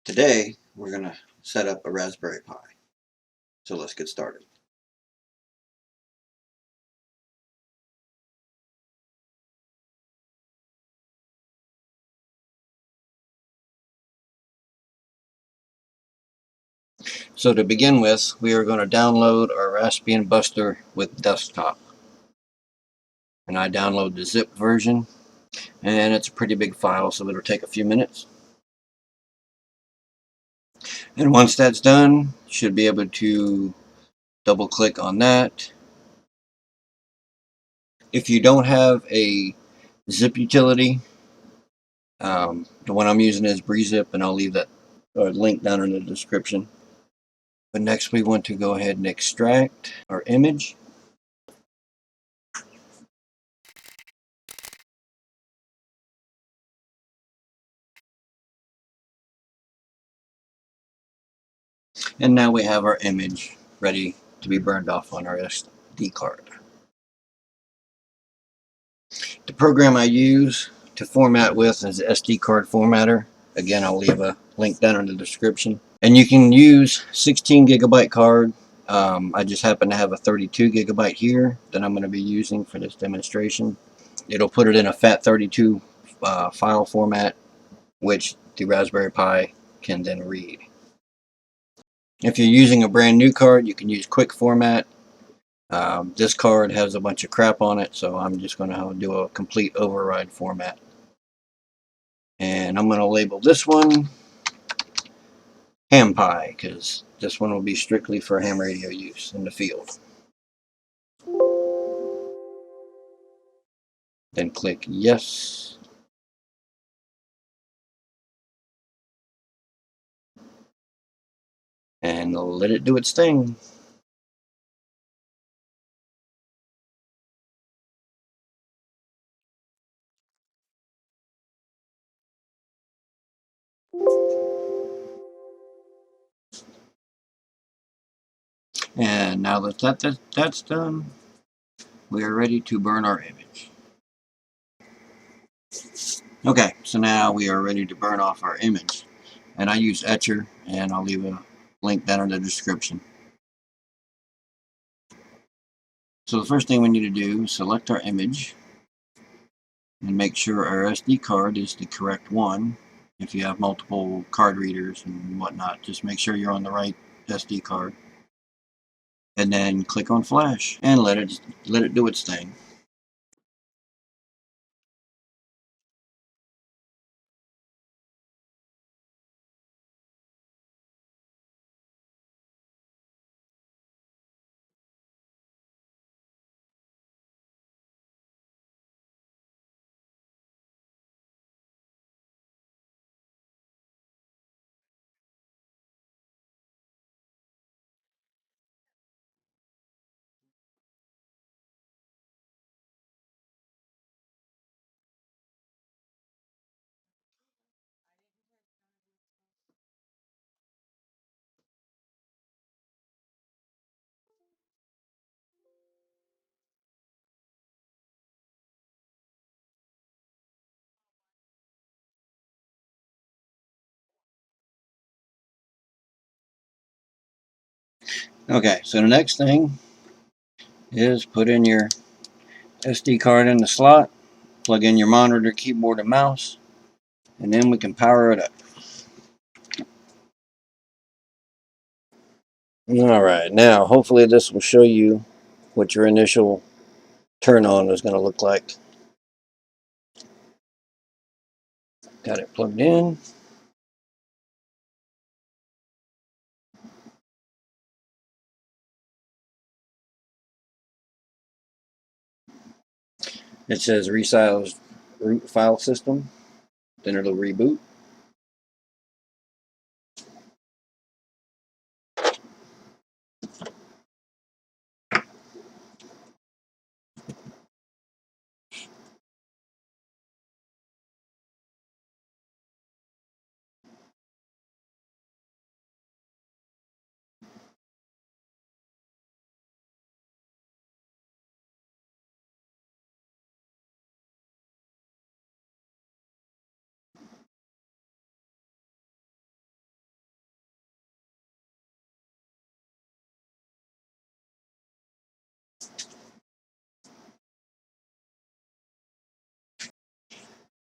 Today, we're going to set up a Raspberry Pi. So let's get started. So to begin with, we are going to download our Raspian Buster with desktop. And I download the zip version, and it's a pretty big file, so it'll take a few minutes. And once that's done, you should be able to double click on that. If you don't have a zip utility, the one I'm using is BreeZip, and I'll leave that link down in the description. But next we want to go ahead and extract our image. And now we have our image ready to be burned off on our SD card. The program I use to format with is the SD card formatter. Again, I'll leave a link down in the description. And you can use 16 gigabyte card. I just happen to have a 32 gigabyte here that I'm going to be using for this demonstration. It'll put it in a FAT32 file format, which the Raspberry Pi can then read. If you're using a brand new card, you can use quick format. This card has a bunch of crap on it, so I'm just going to do a complete override format. And I'm going to label this one Ham Pi, because this one will be strictly for ham radio use in the field. Then click Yes. And let it do its thing. And now that that's done, we are ready to burn our image. Okay, so now we are ready to burn off our image. And I use Etcher, and I'll leave a link down in the description. So the first thing we need to do is select our image and make sure our SD card is the correct one. If you have multiple card readers and whatnot, just make sure you're on the right SD card. And then click on Flash and let it do its thing. Okay, so the next thing is put in your SD card in the slot, plug in your monitor, keyboard, and mouse, and then we can power it up. Alright, now hopefully this will show you what your initial turn on is going to look like. Got it plugged in. It says resized root file system. Then it'll reboot.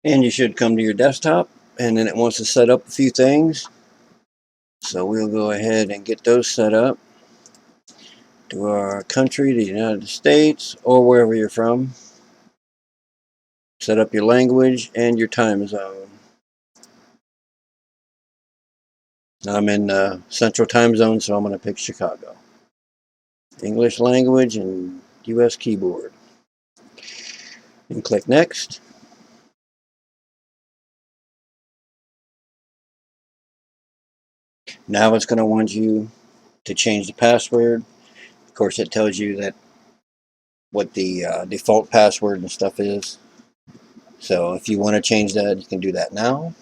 And you should come to your desktop, and then it wants to set up a few things. So we'll go ahead and get those set up. To our country, the United States, or wherever you're from. Set up your language and your time zone. I'm in Central Time Zone, so I'm going to pick Chicago. English language and US keyboard. And click Next. Now it's going to want you to change the password. Of course, it tells you that what the default password and stuff is. So if you want to change that, you can do that now.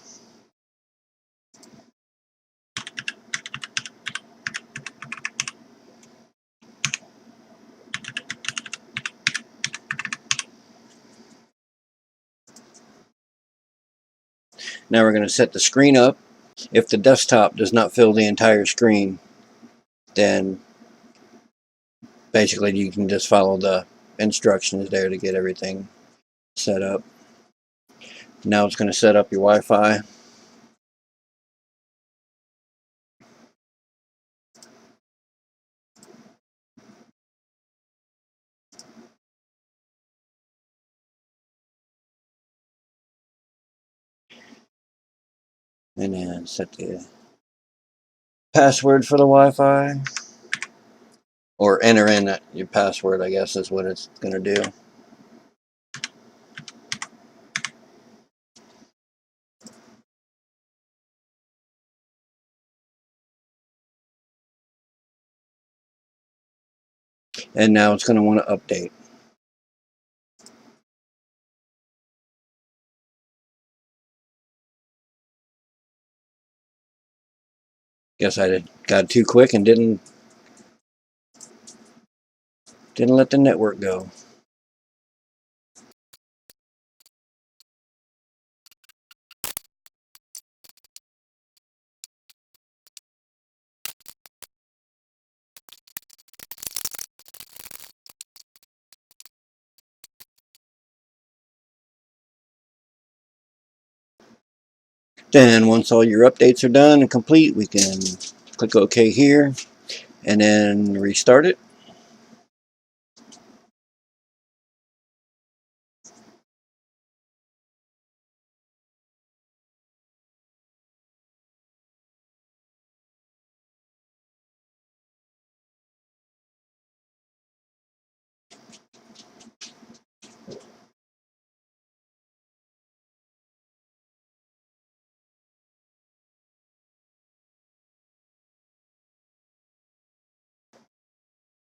Now we're going to set the screen up. If the desktop does not fill the entire screen, then basically you can just follow the instructions there to get everything set up. Now it's going to set up your Wi-Fi. And then set the password for the Wi-Fi. Or enter in your password, I guess is what it's going to do. And now it's going to want to update. Guess I got too quick and didn't let the network go. Then once all your updates are done and complete, we can click OK here and then restart it.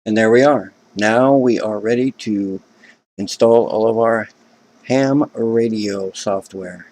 And there we are. Now we are ready to install all of our ham radio software.